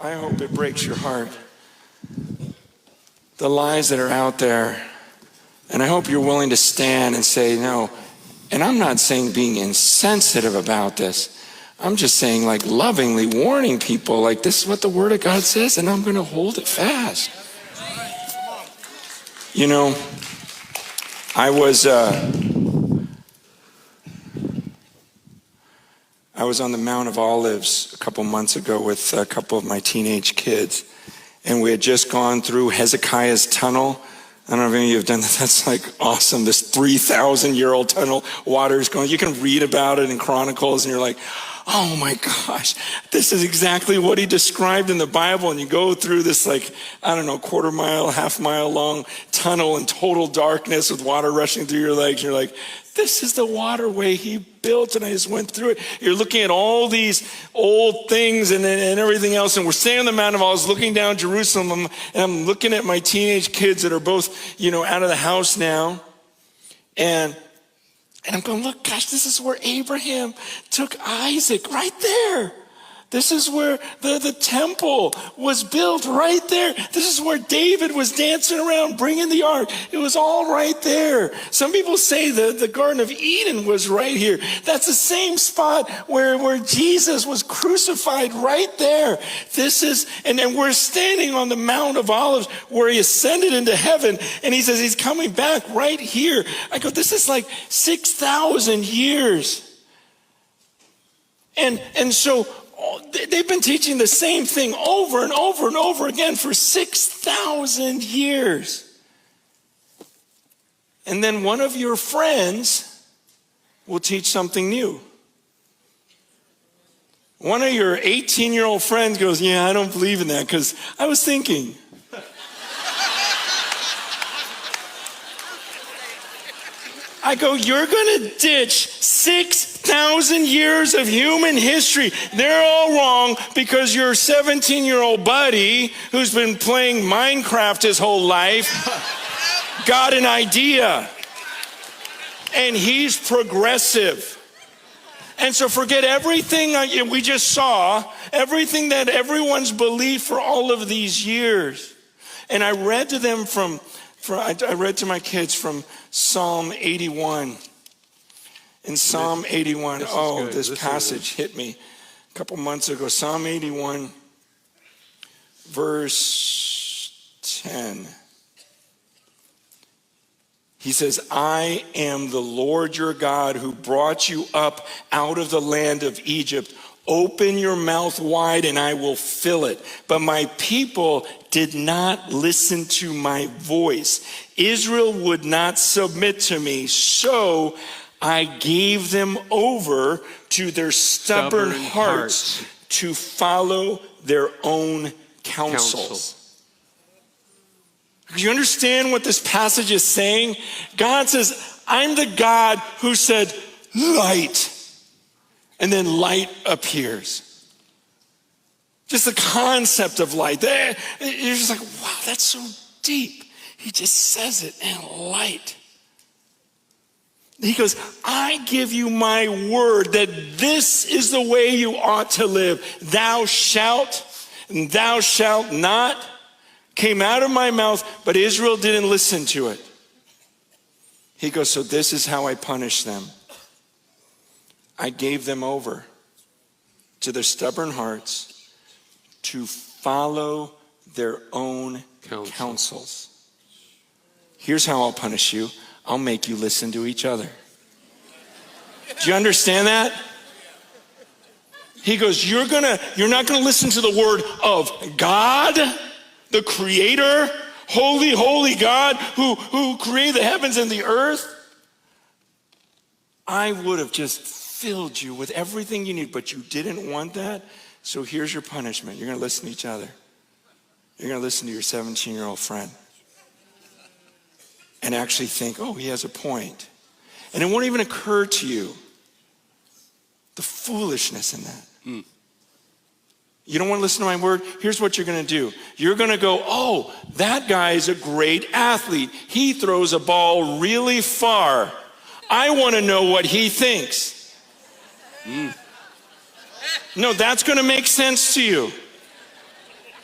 I hope it breaks your heart. The lies that are out there. And I hope you're willing to stand and say no. And I'm not saying being insensitive about this. I'm just saying, like, lovingly warning people, like, this is what the Word of God says, and I'm going to hold it fast. You know, I was on the Mount of Olives a couple months ago with a couple of my teenage kids, and we had just gone through Hezekiah's tunnel. I don't know if any of you have done that. That's like awesome. This 3,000-year-old tunnel, water's going. You can read about it in Chronicles, and you're like, oh my gosh, this is exactly what he described in the Bible. And you go through this, like, I don't know, quarter mile, half mile long tunnel in total darkness with water rushing through your legs. You're like, this is the waterway he built, and I just went through it. You're looking at all these old things and everything else, and we're standing on the Mount of Olives looking down Jerusalem, and I'm looking at my teenage kids that are both, out of the house now, and I'm going, look, gosh, this is where Abraham took Isaac, right there. This is where the temple was built, right there. This is where David was dancing around, bringing the ark. It was all right there. Some people say the Garden of Eden was right here. That's the same spot where Jesus was crucified, right there. And we're standing on the Mount of Olives where he ascended into heaven, and he says he's coming back right here. I go, this is like 6,000 years. And so they've been teaching the same thing over and over and over again for 6,000 years. And then one of your friends will teach something new. One of your 18-year-old friends goes, yeah, I don't believe in that because I was thinking. I go, you're going to ditch 6,000 years of human history. They're all wrong because your 17-year-old buddy who's been playing Minecraft his whole life got an idea. And he's progressive. And so forget everything we just saw, everything that everyone's believed for all of these years. And I read to them I read to my kids from Psalm 81. In Psalm 81, this passage hit me a couple months ago. Psalm 81, verse 10. He says, I am the Lord your God who brought you up out of the land of Egypt. Open your mouth wide and I will fill it. But my people did not listen to my voice. Israel would not submit to me. So I gave them over to their stubborn hearts to follow their own counsels. Do you understand what this passage is saying? God says, I'm the God who said, light. And then light appears. Just the concept of light. You're just like, wow, that's so deep. He just says it, and light. He goes, I give you my word that this is the way you ought to live. Thou shalt and thou shalt not came out of my mouth, but Israel didn't listen to it. He goes, so this is how I punish them. I gave them over to their stubborn hearts to follow their own counsels. Here's how I'll punish you. I'll make you listen to each other. Do you understand that? He goes, you're not gonna listen to the word of God, the creator, holy, holy God who created the heavens and the earth. I would have just filled you with everything you need, but you didn't want that. So here's your punishment. You're gonna listen to each other. You're gonna listen to your 17-year-old friend and actually think, oh, he has a point. And it won't even occur to you the foolishness in that. You don't want to listen to my word? Here's what you're going to do. You're going to go, oh, that guy is a great athlete. He throws a ball really far. I want to know what he thinks. No, that's going to make sense to you.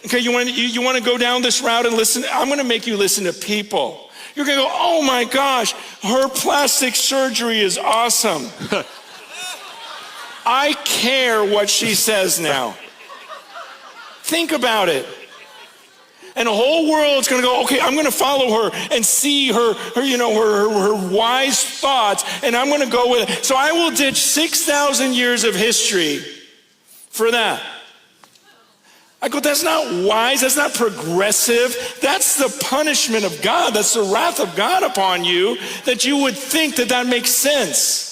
Okay, you want to go down this route and listen? I'm going to make you listen to people. You're going to go, oh my gosh, her plastic surgery is awesome. I care what she says now. Think about it. And the whole world's going to go, okay, I'm going to follow her and see her wise thoughts, and I'm going to go with it. So I will ditch 6,000 years of history for that. I go, that's not wise, that's not progressive. That's the punishment of God. That's the wrath of God upon you, that you would think that that makes sense.